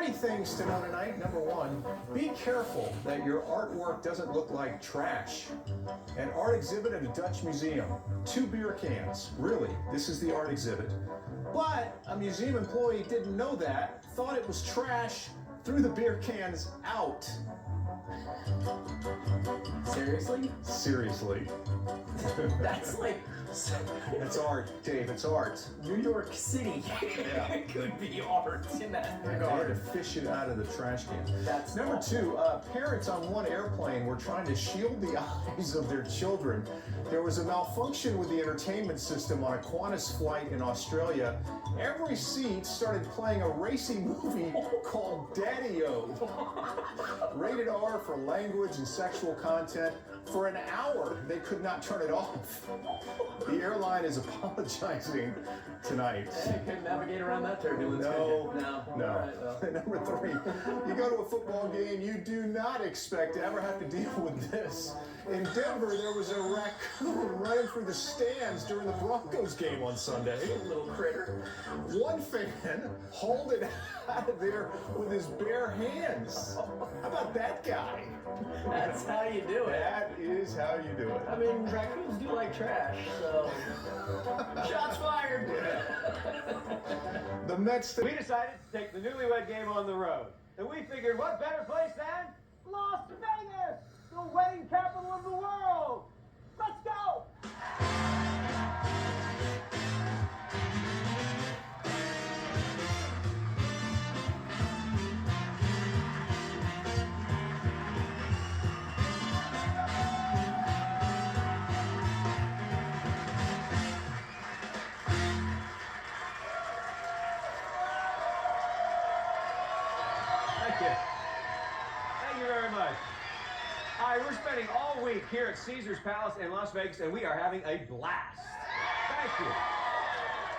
3 things to know tonight. Number 1, be careful that your artwork doesn't look like trash. An art exhibit at a Dutch museum. 2 beer cans. Really, this is the art exhibit. But a museum employee didn't know that, thought it was trash, threw the beer cans out. Seriously? Seriously. That's like... It's art, Dave, it's art. New York City could be art in that regard. They had to fish it out of the trash can. That's Number 2, parents on one airplane were trying to shield the eyes of their children. There was a malfunction with the entertainment system on a Qantas flight in Australia. Every seat started playing a racy movie called Daddy-O. Rated R for language and sexual content. For an hour, they could not turn it off. The airline is apologizing tonight. You couldn't navigate around that turbulence. No. No. All right, well. Number 3, you go to a football game, you do not expect to ever have to deal with this. In Denver, there was a raccoon running through the stands during the Broncos game on Sunday. Little critter. One fan hauled it out of there with his bare hands. How about that guy? That's how you do it. That is how you do it. I mean, raccoons do like trash, so... Shots fired! The Mets... We decided to take the Newlywed game on the road. And we figured what better place than Las Vegas, the wedding capital of the world. Let's go! Thank you very much. All right, we're spending all week here at Caesar's Palace in Las Vegas, and we are having a blast. Thank you.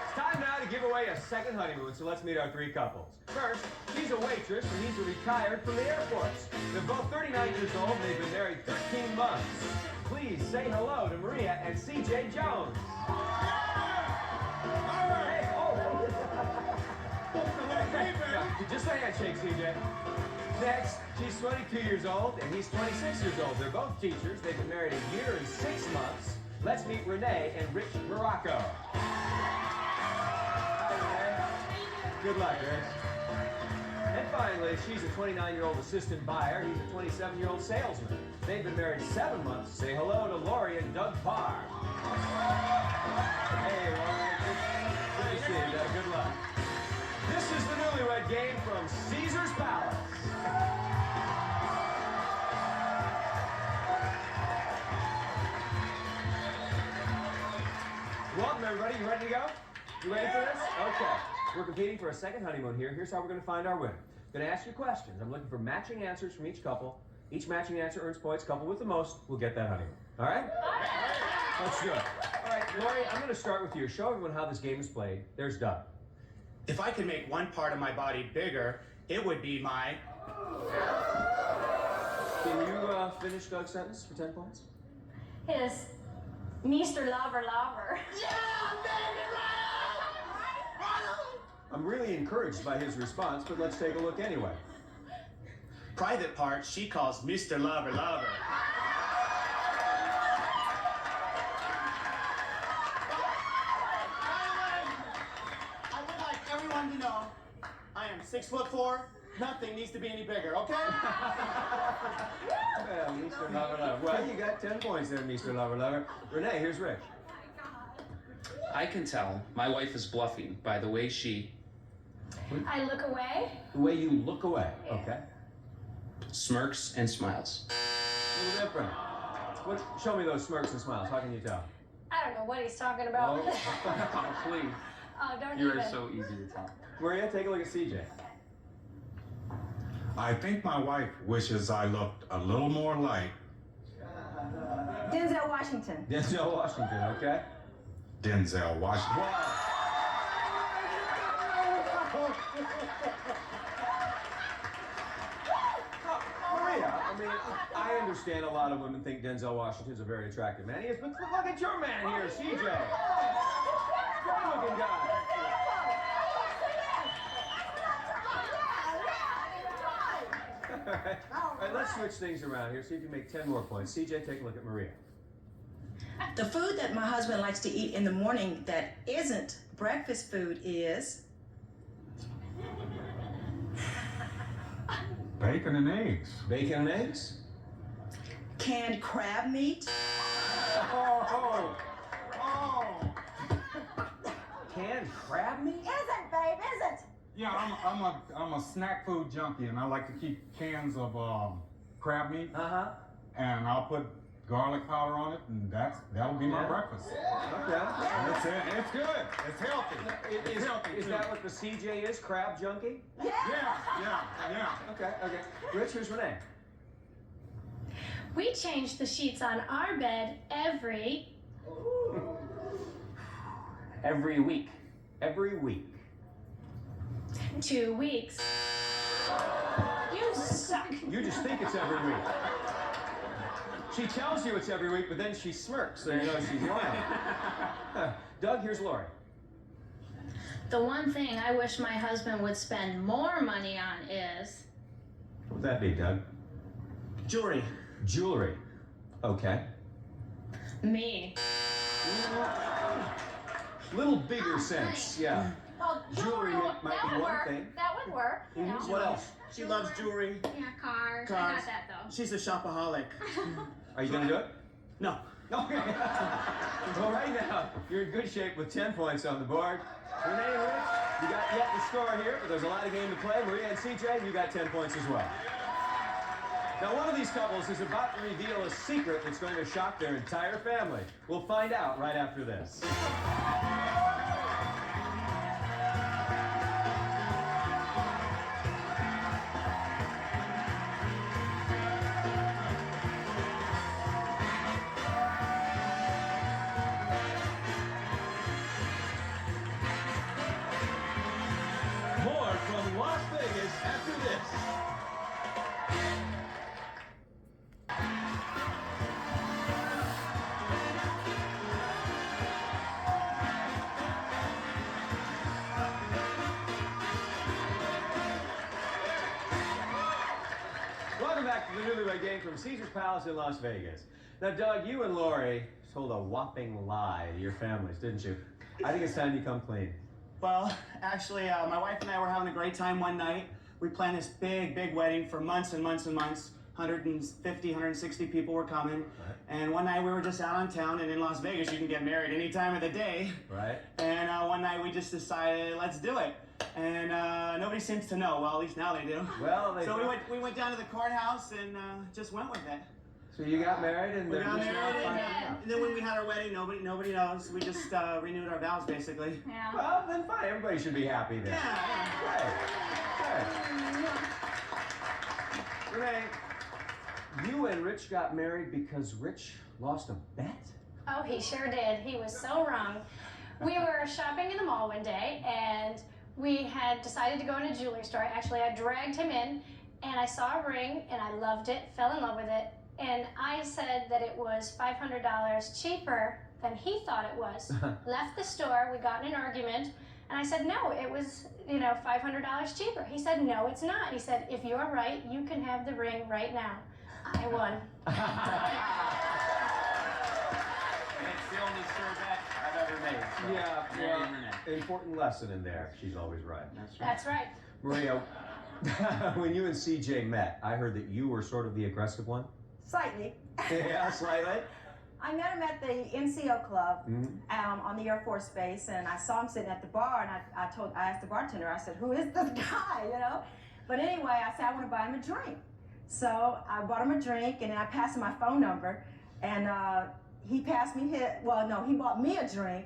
It's time now to give away a second honeymoon, so let's meet our 3 couples. First, she's a waitress, and he's a retired from the Air Force. They're both 39 years old, and they've been married 13 months. Please say hello to Maria and CJ Jones. Hey, just a handshake, CJ. Next, she's 22 years old, and he's 26 years old. They're both teachers. They've been married 1 year and 6 months. Let's meet Renee and Rich Morocco. Hi, Renee. Good luck, Rich. And finally, she's a 29-year-old assistant buyer. He's a 27-year-old salesman. They've been married 7 months. Say hello to Lori and Doug Parr. Hey, Lori. Good to see you, Doug. Good luck. This is the Newlywed Game from Caesar's Palace. Welcome, everybody. You ready to go? You ready for this? Okay. We're competing for a second honeymoon here. Here's how we're going to find our winner. I'm going to ask you questions. I'm looking for matching answers from each couple. Each matching answer earns points. Couple with the most will get that honeymoon. All right? Let's do it. All right, Lori, I'm going to start with you. Show everyone how this game is played. There's Doug. If I could make one part of my body bigger, it would be my... Can you finish Doug's sentence for 10 points? Yes, Mr. Lover Lover. I'm really encouraged by his response, but let's take a look anyway. Private part, she calls Mr. Lover Lover. I would like everyone to know I am 6'4". Nothing needs to be any bigger, okay? Well, Mr. Lover Lover. Well, you got 10 points there, Mr. Lover Lover. Renee, here's Rich. I can tell my wife is bluffing by the way she... I look away. The way you look away, okay? smirks and smiles. A little different. Show me those smirks and smiles. How can you tell? I don't know what he's talking about. Oh, please. Oh, don't You even. are so easy to tell. Maria, take a look at CJ. I think my wife wishes I looked a little more like Denzel Washington. Denzel Washington, okay? Denzel Washington. Maria, I mean, I understand a lot of women think Denzel Washington's a very attractive man. He is, but look at your man here, CJ. Good looking guy. All right, let's switch things around here. See if you can make 10 more points. CJ, take a look at Maria. The food that my husband likes to eat in the morning that isn't breakfast food is Bacon and eggs. Bacon and eggs? canned crab meat. Oh! Canned crab meat? Isn't, babe, isn't? Yeah, I'm a snack food junkie, and I like to keep cans of crab meat, Uh-huh. and I'll put garlic powder on it, and that'll be my breakfast. Okay. It's good. It's healthy. It's healthy Is too. that what the CJ is? Crab junkie? Yeah. Okay. Rich, here's Renee. We change the sheets on our bed every Week. Every week. 2 weeks. You suck. You just think it's every week. She tells you it's every week, but then she smirks, so you know she's lying. Doug, here's Lori. The one thing I wish my husband would spend more money on is What would that be, Doug? Jewelry. Jewelry. Okay. me. Little bigger sense, yeah. Well, Jewelry might be that would one work. thing. That would work. You know. What else? She loves jewelry. Yeah, cars. I Cars. got that though. She's a shopaholic. Are you gonna do it? No. Okay. Well, right now, you're in good shape with 10 points on the board. Renee and Rich, you got yet the score here, but there's a lot of game to play. Maria and CJ, you got 10 points as well. Now, one of these couples is about to reveal a secret that's going to shock their entire family. We'll find out right after this. More from Las Vegas after this. Welcome back to the Newlywed Game from Caesar's Palace in Las Vegas. Now, Doug, you and Lori told a whopping lie to your families, didn't you? I think it's time you come clean. Well, actually, my wife and I were having a great time one night. We planned this big wedding for months and months and months. 150, 160 people were coming. Right. And one night we were just out on town, and in Las Vegas, you can get married any time of the day. Right. And one night we just decided, let's do it. And nobody seems to know. Well, at least now they do. Well, they So do. we went down to the courthouse and just went with it. So you got married and We they're got just now married, finding and out. then when we had our wedding, nobody knows. We just renewed our vows, basically. Yeah. Well, then fine. Everybody should be happy then. Yeah. Right. Renee, you and Rich got married because Rich lost a bet? Oh, he sure did. He was so wrong. We were shopping in the mall one day, and we had decided to go in a jewelry store. Actually, I dragged him in, and I saw a ring, and I loved it, fell in love with it, and I said that it was $500 cheaper than he thought it was. Left the store, we got in an argument, and I said, no, it was, $500 cheaper. He said, no, it's not. He said, if you're right, you can have the ring right now. I won. It's the only sure bet I've ever made. So. Yeah, Mary well, and Renee. important lesson in there. She's always right. That's right. That's right. Maria, when you and CJ met, I heard that you were sort of the aggressive one. Slightly. Yeah, slightly. I met him at the NCO club Mm-hmm. on the Air Force Base, and I saw him sitting at the bar, and I asked the bartender, I said, who is this guy, But anyway, I said, I want to buy him a drink. So I bought him a drink, and then I passed him my phone number, and he passed me he bought me a drink,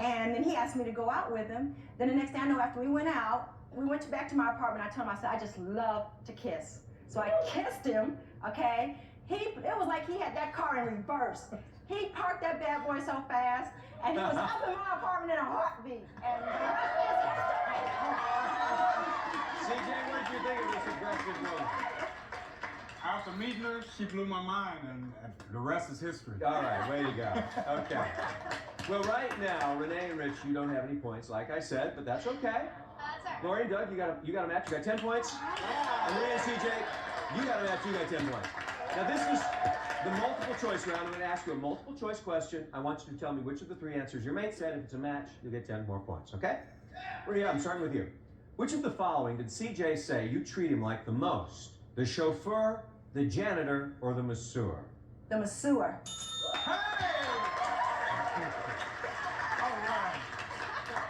and then he asked me to go out with him. Then the next day I know after we went out, we went back to my apartment. I told him, I said, I just love to kiss. So I kissed him, okay? It was like he had that car in reverse. He parked that bad boy so fast, and he was up in my apartment in a heartbeat. And the rest is history. CJ, what did you think of this aggressive woman? After meeting her, she blew my mind, and the rest is history. All right, way to go. Okay. Well, right now, Renee and Rich, you don't have any points, like I said, but that's okay. That's all right. Lori and Doug, you got a match. You got 10 points. And Maria and CJ, You got a match, you got 10 points. Now this is the multiple choice round. I'm going to ask you a multiple choice question. I want you to tell me which of the 3 answers your mate said. If it's a match, you'll get 10 more points, okay? Maria, I'm starting with you. Which of the following did CJ say you treat him like the most? The chauffeur, the janitor, or the masseur? The masseur.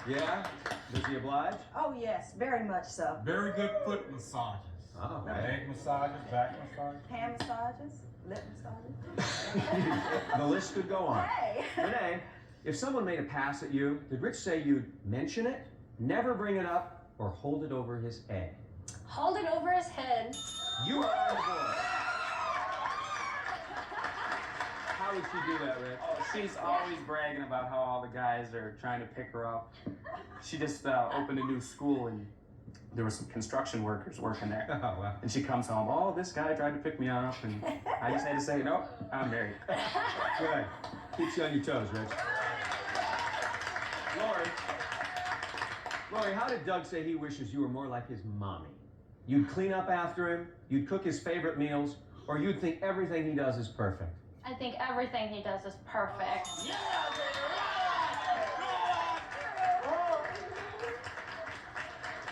Yeah? Does he oblige? Oh, yes, very much so. Very good foot massages. Oh, Leg massages, back massages. Hand massages, lip massages. The list could go on. Hey! Renee, if someone made a pass at you, did Rich say you'd mention it, never bring it up, or hold it over his head? Hold it over his head. You are on the board. How would she do that, Rich? Oh, she's always bragging about how all the guys are trying to pick her up. She just opened a new school and there were some construction workers working there. Oh, wow. And she comes home, oh, this guy tried to pick me up, and I just had to say, nope, I'm married. Good. Keeps you on your toes, Rich. Lori, how did Doug say he wishes you were more like his mommy? You'd clean up after him, you'd cook his favorite meals, or you'd think everything he does is perfect? I think everything he does is perfect.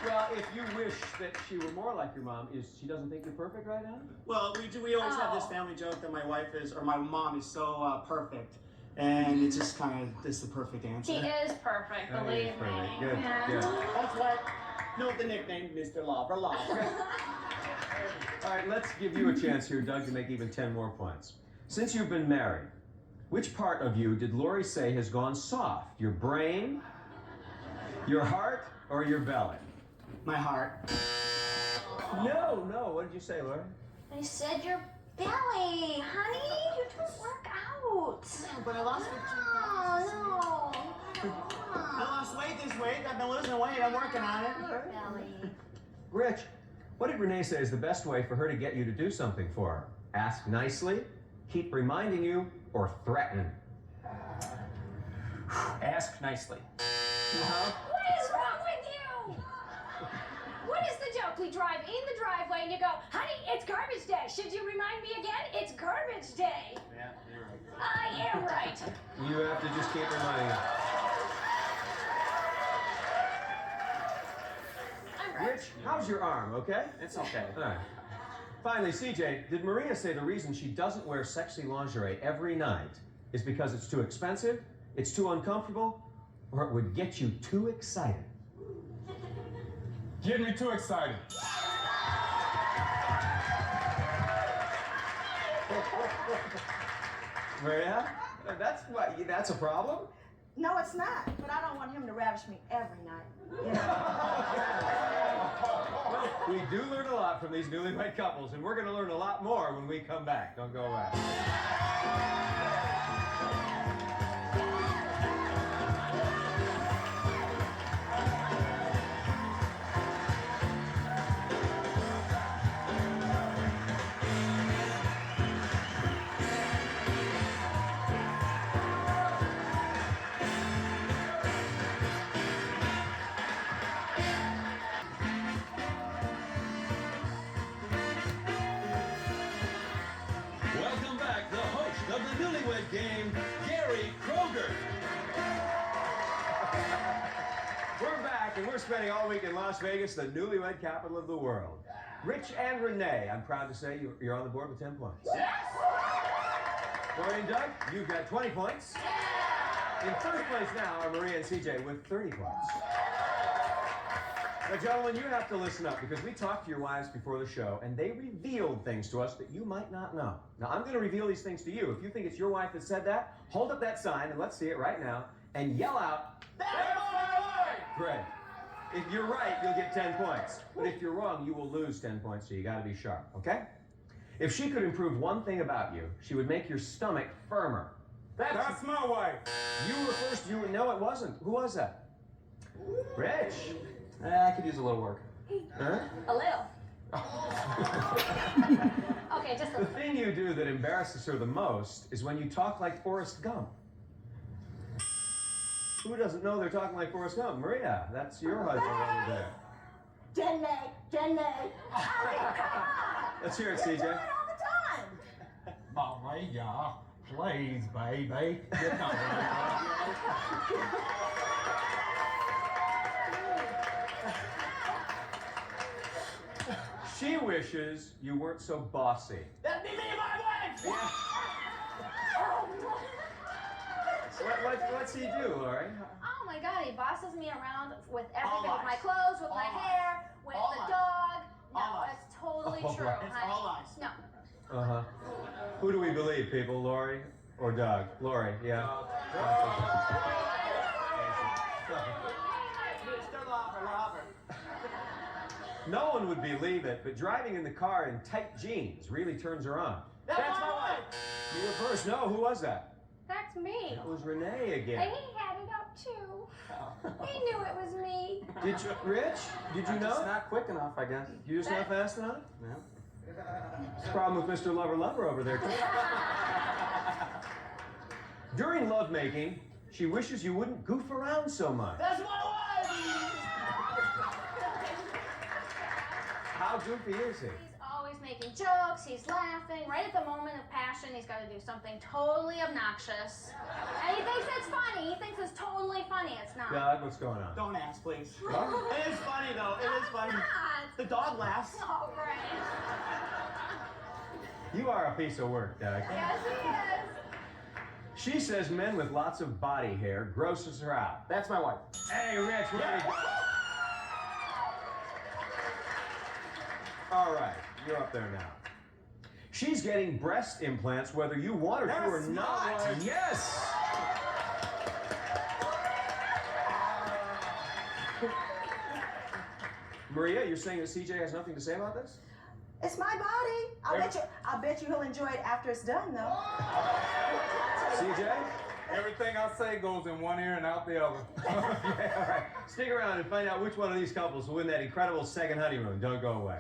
Well, if you wish that she were more like your mom, she doesn't think you're perfect right now? Well, we always have this family joke that my wife is, or my mom is so perfect. And it's just kind of, this is the perfect answer. He is perfect, believe me. Good, Yeah. good. That's why, know the nickname, Mr. Lover. All right, let's give you a chance here, Doug, to make even 10 more points. Since you've been married, which part of you did Lori say has gone soft? Your brain, your heart, or your belly? My heart. No. What did you say, Lori? I said your belly, honey. You don't work out. But I lost No. I lost weight this week. I've been losing weight. I'm working on it. Belly. Rich, what did Renee say is the best way for her to get you to do something for her? Ask nicely, keep reminding you, or threaten? Ask nicely. What is wrong with you? What is the joke? We drive in the driveway and you go, honey, it's garbage day. Should you remind me again? It's garbage day. Yeah, you're right. I am right. You have to just keep reminding her. I'm right. Rich, how's your arm, okay? It's okay. All right. Finally, CJ, did Maria say the reason she doesn't wear sexy lingerie every night is because it's too expensive, it's too uncomfortable, or it would get you too excited? Getting me too excited. Maria, that's a problem? No, it's not. But I don't want him to ravish me every night. You know? Well, we do learn a lot from these newlywed couples, and we're going to learn a lot more when we come back. Don't go away. Welcome back, the host of the Newlywed Game, Gary Kroeger. We're back, and we're spending all week in Las Vegas, the newlywed capital of the world. Rich and Renee, I'm proud to say you're on the board with 10 points. Yes! Lori and Doug, you've got 20 points. In first place now are Maria and CJ with 30 points. Now, gentlemen, you have to listen up because we talked to your wives before the show, and they revealed things to us that you might not know. Now, I'm going to reveal these things to you. If you think it's your wife that said that, hold up that sign, and let's see it right now, and yell out, "That's my wife!" Great. If you're right, you'll get 10 points. But if you're wrong, you will lose 10 points, so you got to be sharp, okay? If she could improve one thing about you, she would make your stomach firmer. That's my wife. You were first. No, it wasn't. Who was that? Rich. I could use a little work. Huh? A little. Okay, just a The little. thing you do that embarrasses her the most is when you talk like Forrest Gump. Who doesn't know they're talking like Forrest Gump? Maria, that's your husband over there. Jenny. I mean, come on. Let's hear it, You CJ. do it all the time. Maria, please, baby. You know She wishes you weren't so bossy. That'd be me and my wife! Yeah. What's he do, Lori? Oh my God, he bosses me around with All everything, with my lies. clothes, with All my lies. hair, with All the lies. dog. No, All lies. it's totally All true, lies. It's honey. all lies. No. Uh-huh. Who do we believe, people? Lori or Doug? Lori, yeah. Mr. Lover. No one would believe it, but driving in the car in tight jeans really turns her on. That's my wife! You were first. No, who was that? That's me. That was Renee And again. he had it up too. He knew it was me. Did you, Rich? Did you I'm just know? not quick enough, I guess. You just not fast enough? No. It's a problem with Mr. Lover over there, too. During lovemaking, she wishes you wouldn't goof around so much. That's my wife! How goofy is he? He's always making jokes, he's laughing. Right at the moment of passion, he's got to do something totally obnoxious. And he thinks it's funny. He thinks it's totally funny. It's not. Doug, what's going on? Don't ask, please. Huh? It is funny, though. It is funny. Not. The dog laughs. All right. You are a piece of work, Doug. Yes, he is. She says men with lots of body hair grosses her out. That's my wife. Hey, Rich, what do you got? All right, you're up there now. She's getting breast implants whether you want her to or That's not. smart. Yes! Maria, you're saying that CJ has nothing to say about this? It's my body. I bet you he'll enjoy it after it's done, though. CJ? everything I say goes in one ear and out the other. Okay, all right. Stick around and find out which one of these couples will win that incredible second honeymoon. Don't go away.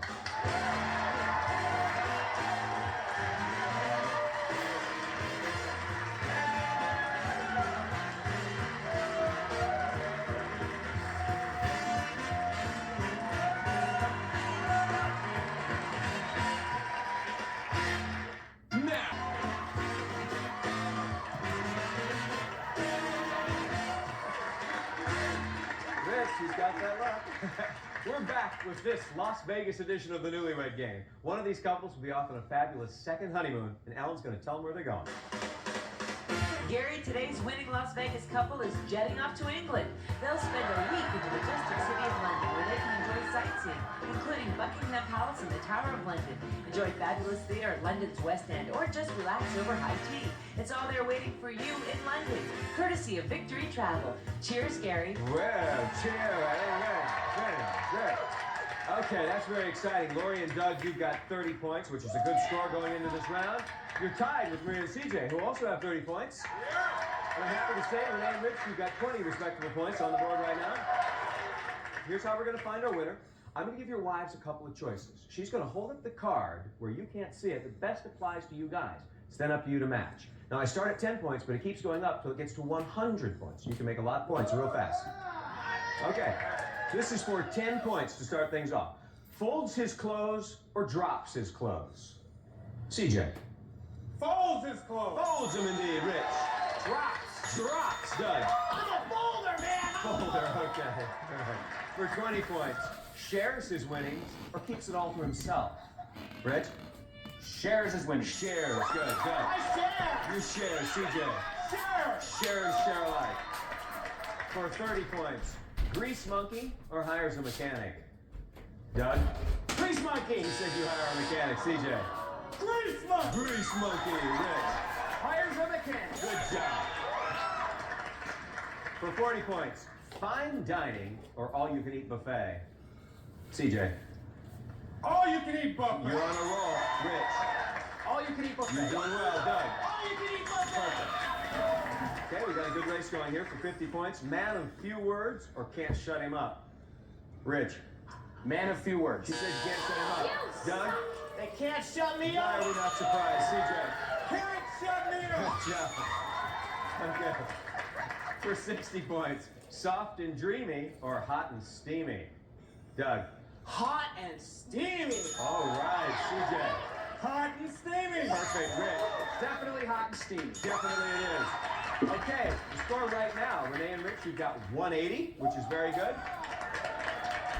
He's got that luck. We're back with this Las Vegas edition of the Newlywed Game. One of these couples will be off on a fabulous second honeymoon, and Ellen's going to tell them where they're going. Gary, today's winning Las Vegas couple is jetting off to England. They'll spend a week in the majestic city of London, where they can enjoy sightseeing, including Buckingham Palace and the Tower of London, enjoy fabulous theater at London's West End, or just relax over high tea. It's all there waiting for you in London, courtesy of Victory Travel. Cheers, Gary. Well, cheers. Good. Okay, that's very exciting. Lori and Doug, you've got 30 points, which is a good score going into this round. You're tied with Maria and CJ, who also have 30 points. And I'm happy to say, Renee and Rich, you've got 20 respectable points on the board right now. Here's how we're going to find our winner. I'm going to give your wives a couple of choices. She's going to hold up the card where you can't see it. The best applies to you guys. It's then up to you to match. Now, I start at 10 points, but it keeps going up till it gets to 100 points. You can make a lot of points real fast. Okay, this is for 10 points to start things off. Folds his clothes or drops his clothes? CJ. Folds his clothes. Folds them indeed, Rich. Drops, Doug. I'm a folder, man! Folder, okay. All right. For 20 points, shares his winnings or keeps it all to himself? Rich? Shares his winnings. Shares, good, Doug. I share! You share, CJ. Share! Share alike. For 30 points, grease monkey or hires a mechanic? Doug? Grease monkey! He said you hire a mechanic, CJ. Grease monkey! Grease monkey, Rich. Hires a mechanic. Good job. For 40 points, fine dining or all-you-can-eat buffet? CJ. All you can eat buffet. You're on a roll, Rich. All you can eat buffet. You're doing well, Doug. All you can eat buffet. Perfect. Okay, we got a good race going here for 50 points. Man of few words or can't shut him up? Rich. Man of few words. She said you can't shut him up. Doug? They can't shut me Why up. are we not surprised? CJ. Can't shut me up. Good job. Okay. For 60 points, soft and dreamy or hot and steamy? Doug. Hot and steamy. All right, CJ. steamy. Definitely it is. Okay, the score right now, Renee and Rich, you've got 180, which is very good.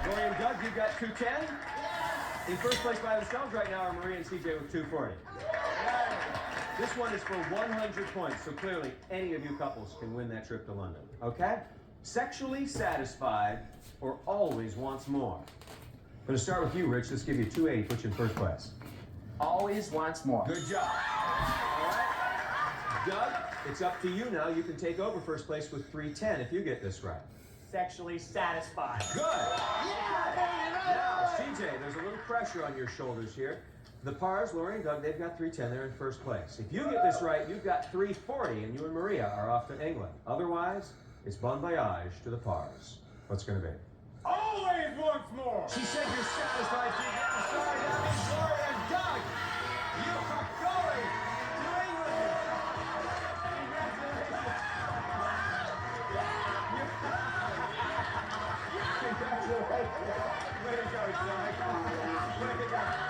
Lori and Doug, you've got 210. In first place by themselves right now are Maria and CJ with 240. This one is for 100 points, so clearly any of you couples can win that trip to London, okay? Sexually satisfied or always wants more? I'm going to start with you, Rich. Let's give you 280, put you in first place. Always wants more. Good job. All right. Doug, it's up to you now. You can take over first place with 310 if you get this right. Sexually satisfied. Good. Now, CJ, there's a little pressure on your shoulders here. The Pars, Lori and Doug, they've got 310. They're in first place. If you get this right, you've got 340, and you and Maria are off to England. Otherwise, it's bon voyage to the Pars. What's it going to be? Always wants more. She said you're satisfied, CJ. I'm sorry, that means Lori and Doug. You are going to England. Congratulations. Way to go, Doug. Way to go.